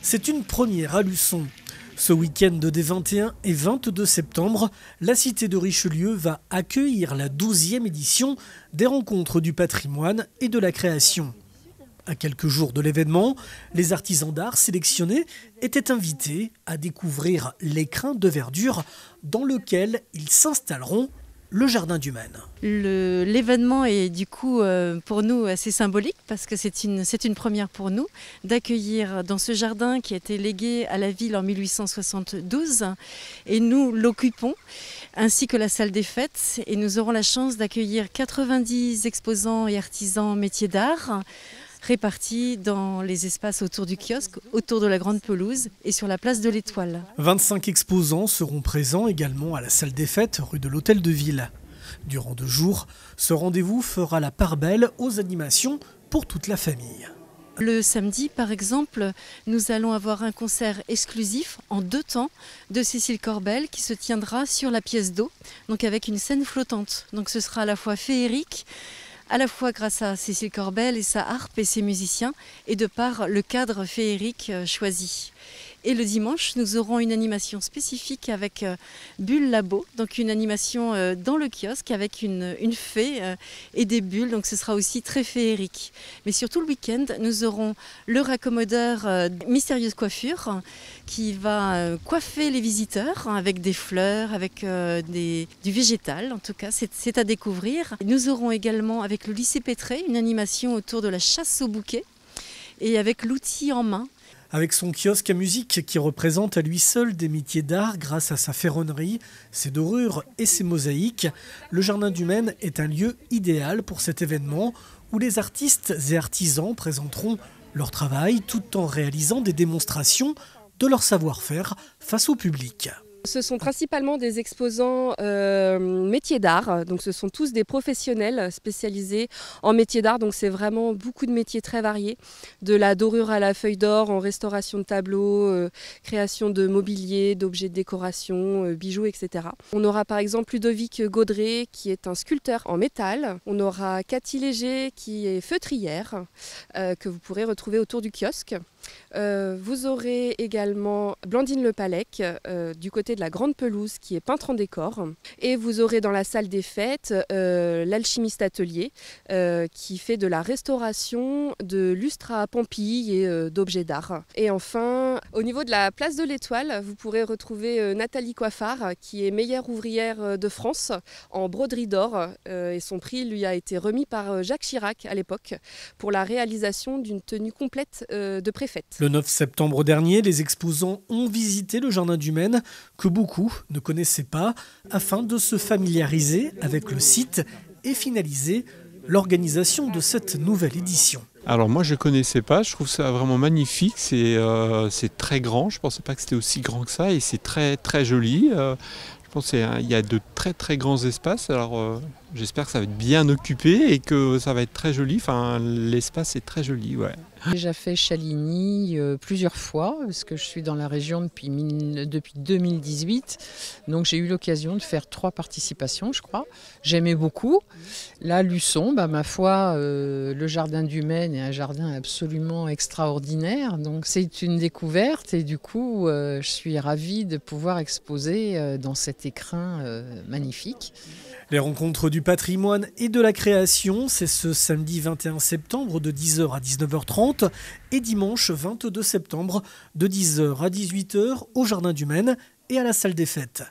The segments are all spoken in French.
C'est une première à Luçon. Ce week-end des 21 et 22 septembre, la cité de Richelieu va accueillir la 12e édition des Rencontres du patrimoine et de la création. À quelques jours de l'événement, les artisans d'art sélectionnés étaient invités à découvrir l'écrin de verdure dans lequel ils s'installeront le jardin du Maine. L'événement est du coup pour nous assez symbolique parce que c'est une première pour nous d'accueillir dans ce jardin qui a été légué à la ville en 1872 et nous l'occupons ainsi que la salle des fêtes et nous aurons la chance d'accueillir 90 exposants et artisans métiers d'art répartis dans les espaces autour du kiosque, autour de la grande pelouse et sur la place de l'Étoile. 25 exposants seront présents également à la salle des fêtes, rue de l'Hôtel de Ville. Durant 2 jours, ce rendez-vous fera la part belle aux animations pour toute la famille. Le samedi, par exemple, nous allons avoir un concert exclusif en 2 temps de Cécile Corbel qui se tiendra sur la pièce d'eau, donc avec une scène flottante. Donc ce sera à la fois féerique, à la fois grâce à Cécile Corbel et sa harpe et ses musiciens, et de par le cadre féerique choisi. Et le dimanche, nous aurons une animation spécifique avec Bulle Labo, donc une animation dans le kiosque avec une fée et des bulles, donc ce sera aussi très féerique. Mais surtout le week-end, nous aurons le raccommodeur Mystérieuse Coiffure qui va coiffer les visiteurs avec des fleurs, avec du végétal, en tout cas, c'est à découvrir. Nous aurons également avec le lycée Pétré une animation autour de la chasse au bouquet et avec l'outil en main. Avec son kiosque à musique qui représente à lui seul des métiers d'art grâce à sa ferronnerie, ses dorures et ses mosaïques, le Jardin du Maine est un lieu idéal pour cet événement où les artistes et artisans présenteront leur travail tout en réalisant des démonstrations de leur savoir-faire face au public. Ce sont principalement des exposants métiers d'art, donc ce sont tous des professionnels spécialisés en métiers d'art, donc c'est vraiment beaucoup de métiers très variés, de la dorure à la feuille d'or, en restauration de tableaux, création de mobilier, d'objets de décoration, bijoux, etc. On aura par exemple Ludovic Gaudré qui est un sculpteur en métal, on aura Cathy Léger qui est feutrière, que vous pourrez retrouver autour du kiosque. Vous aurez également Blandine Lepalec du côté de la grande pelouse qui est peintre en décor, et vous aurez dans la salle des fêtes l'alchimiste atelier qui fait de la restauration de lustres à pampilles et d'objets d'art. Et enfin au niveau de la place de l'Étoile, vous pourrez retrouver Nathalie Coiffard qui est meilleure ouvrière de France en broderie d'or et son prix lui a été remis par Jacques Chirac à l'époque pour la réalisation d'une tenue complète de préfet. Le 9 septembre dernier, les exposants ont visité le Jardin du Maine, que beaucoup ne connaissaient pas, afin de se familiariser avec le site et finaliser l'organisation de cette nouvelle édition. Alors moi je ne connaissais pas, je trouve ça vraiment magnifique, c'est très grand, je ne pensais pas que c'était aussi grand que ça et c'est très très joli. Je pense qu'il y a de très très grands espaces, alors j'espère que ça va être bien occupé et que ça va être très joli, enfin l'espace est très joli. Ouais. J'ai déjà fait Chaligny plusieurs fois parce que je suis dans la région depuis 2018, donc j'ai eu l'occasion de faire 3 participations je crois. J'aimais beaucoup. Là Luçon, ma foi, le Jardin du Maine est un jardin absolument extraordinaire, donc c'est une découverte et du coup je suis ravie de pouvoir exposer dans cet écrin magnifique. Les Rencontres du patrimoine et de la création, c'est ce samedi 21 septembre de 10h à 19h30 et dimanche 22 septembre de 10h à 18h au Jardin du Maine et à la salle des fêtes.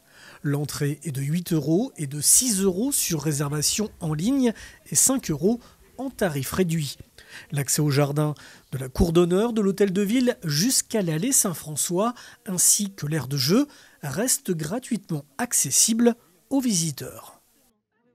L'entrée est de 8 € et de 6 € sur réservation en ligne et 5 € en tarif réduit. L'accès au jardin de la cour d'honneur de l'Hôtel de Ville jusqu'à l'allée Saint-François ainsi que l'aire de jeu reste gratuitement accessible aux visiteurs.